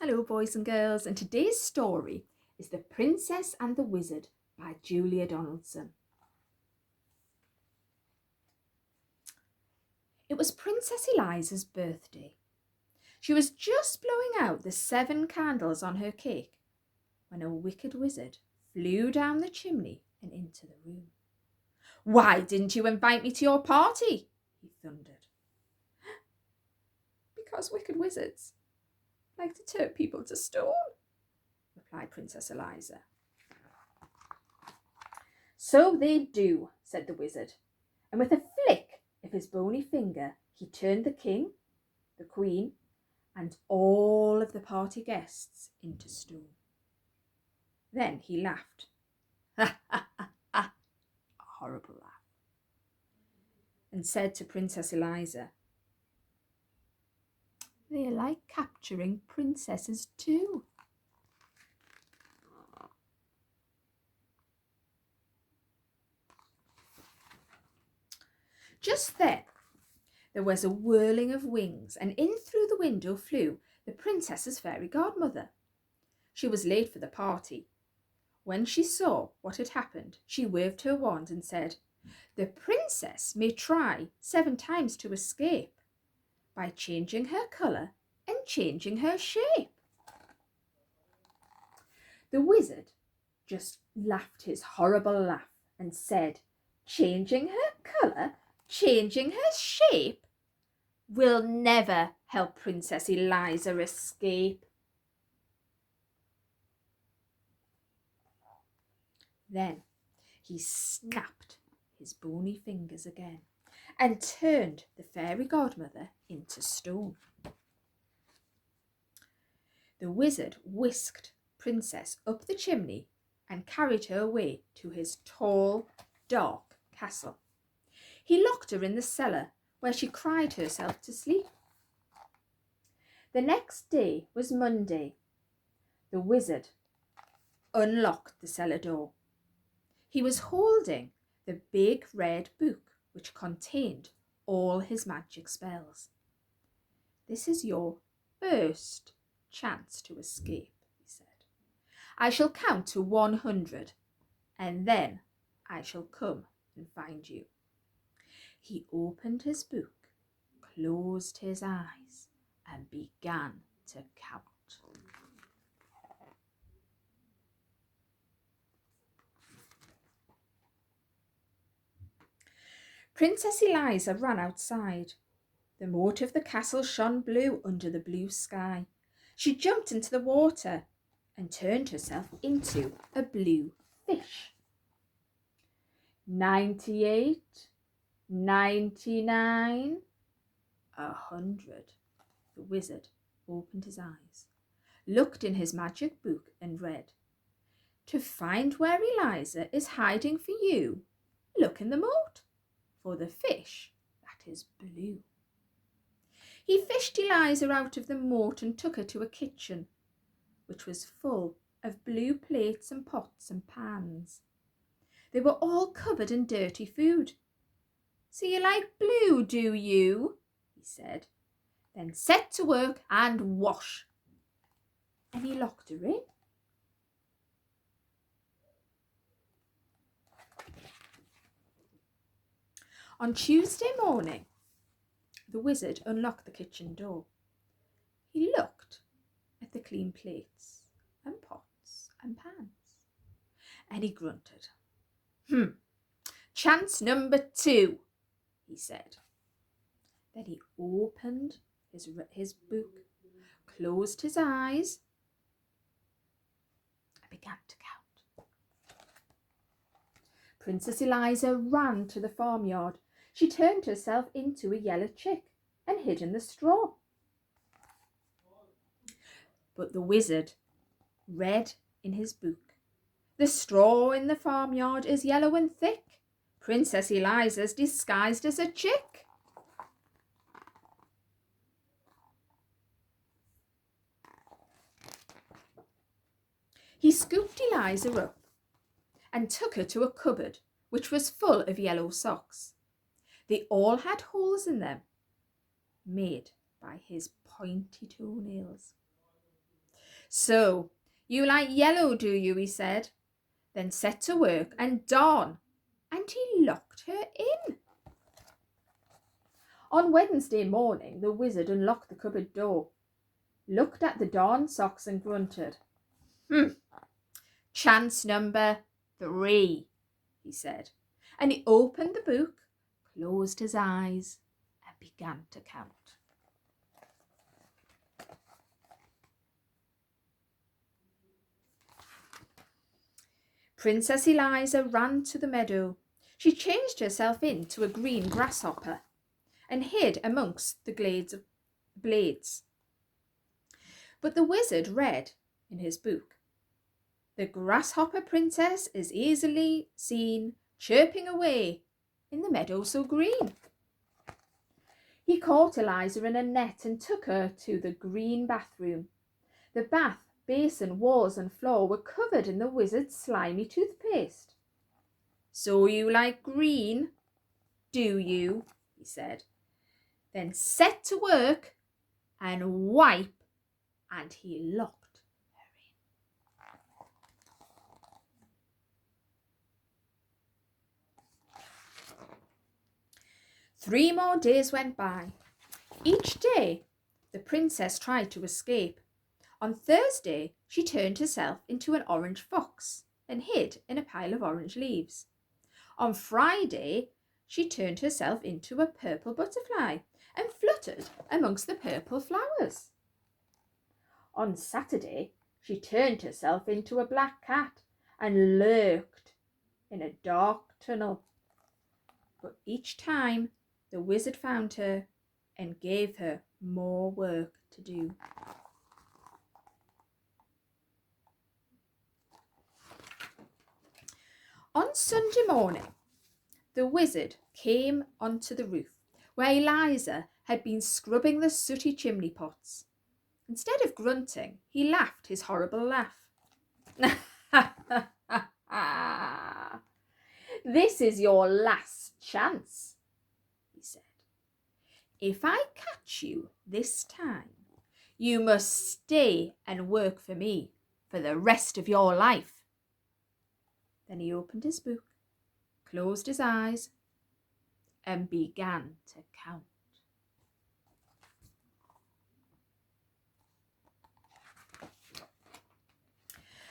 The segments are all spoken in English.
Hello, boys and girls, and today's story is The Princess and the Wizard by Julia Donaldson. It was Princess Eliza's birthday. She was just blowing out the 7 candles on her cake when a wicked wizard flew down the chimney and into the room. "Why didn't you invite me to your party?" he thundered. "Because wicked wizards like to turn people to stone," replied Princess Eliza. "So they do," said the wizard, and with a flick of his bony finger he turned the king, the queen, and all of the party guests into stone. Then he laughed. Ha ha ha ha, a horrible laugh, and said to Princess Eliza, "They like capturing princesses too." Just then there was a whirling of wings, and in through the window flew the princess's fairy godmother. She was late for the party. When she saw what had happened, she waved her wand and said, "The princess may try 7 times to escape by changing her colour and changing her shape." The wizard just laughed his horrible laugh and said, "Changing her colour, changing her shape, will never help Princess Eliza escape." Then he snapped his bony fingers again and turned the fairy godmother into stone. The wizard whisked Princess up the chimney and carried her away to his tall, dark castle. He locked her in the cellar, where she cried herself to sleep. The next day was Monday. The wizard unlocked the cellar door. He was holding the big red book which contained all his magic spells. "This is your first chance to escape," he said. "I shall count to 100 and then I shall come and find you." He opened his book, closed his eyes, and began to count. Princess Eliza ran outside. The moat of the castle shone blue under the blue sky. She jumped into the water and turned herself into a blue fish. 98, 99, 100. The wizard opened his eyes, looked in his magic book and read, "To find where Eliza is hiding for you, look in the moat for the fish that is blue." He fished Eliza out of the moat and took her to a kitchen, which was full of blue plates and pots and pans. They were all covered in dirty food. "So you like blue, do you?" he said. "Then set to work and wash." And he locked her in. On Tuesday morning, the wizard unlocked the kitchen door. He looked at the clean plates and pots and pans, and he grunted. "Chance number 2, he said. Then he opened his book, closed his eyes, and began to count. Princess Eliza ran to the farmyard. She turned herself into a yellow chick and hid in the straw. But the wizard read in his book, "The straw in the farmyard is yellow and thick. Princess Eliza's disguised as a chick." He scooped Eliza up and took her to a cupboard which was full of yellow socks. They all had holes in them, made by his pointy toenails. So, you like yellow, do you? He said. Then set to work and darn. And he locked her in. On Wednesday morning, the wizard unlocked the cupboard door, looked at the darn socks and grunted. Chance number 3, he said. And he opened the book, closed his eyes, and began to count. Princess Eliza ran to the meadow. She changed herself into a green grasshopper and hid amongst the blades. But the wizard read in his book, "The grasshopper princess is easily seen chirping away in the meadow so green." He caught Eliza in a net and took her to the green bathroom. The bath, basin, walls and floor were covered in the wizard's slimy toothpaste. "So you like green, do you?" he said. "Then set to work and wipe," and he locked her in. 3 more days went by. Each day, the princess tried to escape. On Thursday, she turned herself into an orange fox and hid in a pile of orange leaves. On Friday, she turned herself into a purple butterfly and fluttered amongst the purple flowers. On Saturday, she turned herself into a black cat and lurked in a dark tunnel. But each time, the wizard found her and gave her more work to do. On Sunday morning, the wizard came onto the roof where Eliza had been scrubbing the sooty chimney pots. Instead of grunting, he laughed his horrible laugh. "This is your last chance," he said. "If I catch you this time, you must stay and work for me for the rest of your life." Then he opened his book, closed his eyes, and began to count.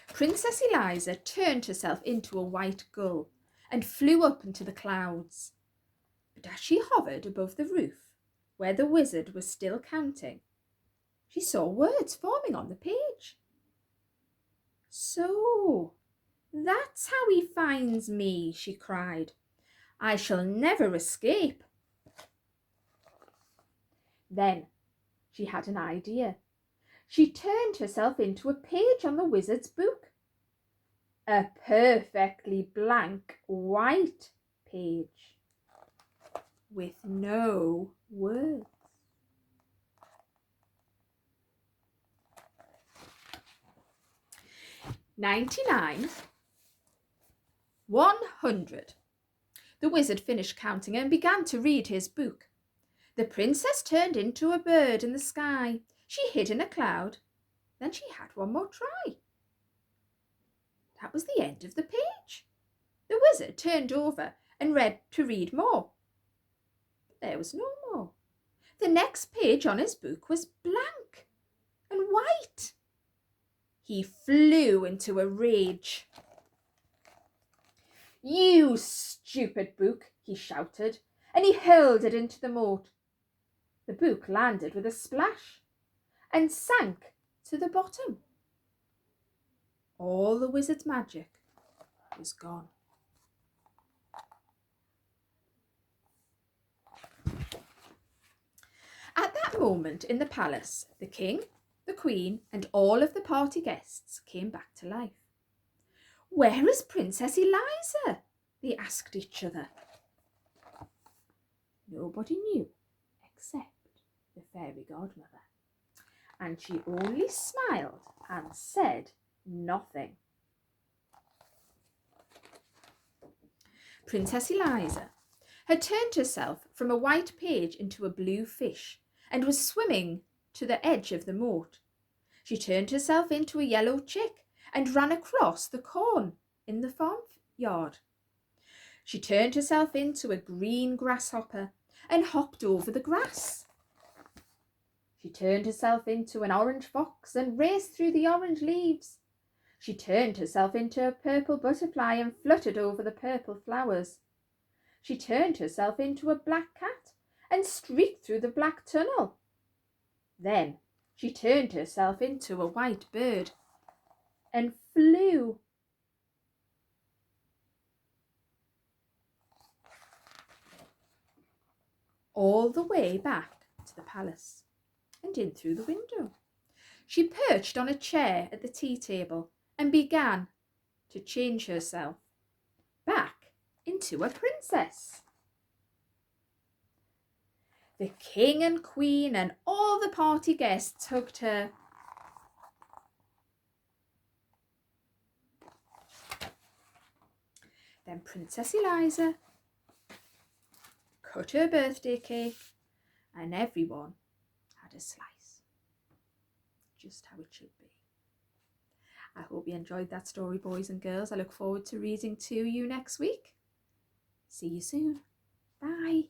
Princess Eliza turned herself into a white gull and flew up into the clouds. But as she hovered above the roof, where the wizard was still counting, she saw words forming on the page. "So, that's how he finds me," she cried. "I shall never escape." Then she had an idea. She turned herself into a page on the wizard's book. A perfectly blank white page with no words. "99, 100. The wizard finished counting and began to read his book. The princess turned into a bird in the sky. She hid in a cloud. Then she had one more try. That was the end of the page. The wizard turned over and read more. But there was no more. The next page on his book was blank and white. He flew into a rage. "You stupid book," he shouted, and he hurled it into the moat. The book landed with a splash and sank to the bottom. All the wizard's magic was gone. At that moment in the palace, the king, the queen, and all of the party guests came back to life. "Where is Princess Eliza?" they asked each other. Nobody knew except the fairy godmother, and she only smiled and said nothing. Princess Eliza had turned herself from a white page into a blue fish and was swimming to the edge of the moat. She turned herself into a yellow chick and ran across the corn in the farmyard. She turned herself into a green grasshopper and hopped over the grass. She turned herself into an orange fox and raced through the orange leaves. She turned herself into a purple butterfly and fluttered over the purple flowers. She turned herself into a black cat and streaked through the black tunnel. Then she turned herself into a white bird and flew. All the way back to the palace and in through the window. She perched on a chair at the tea table and began to change herself back into a princess. The king and queen and all the party guests hugged her. Then Princess Eliza cut her birthday cake and everyone had a slice. Just how it should be. I hope you enjoyed that story, boys and girls. I look forward to reading to you next week. See you soon. Bye.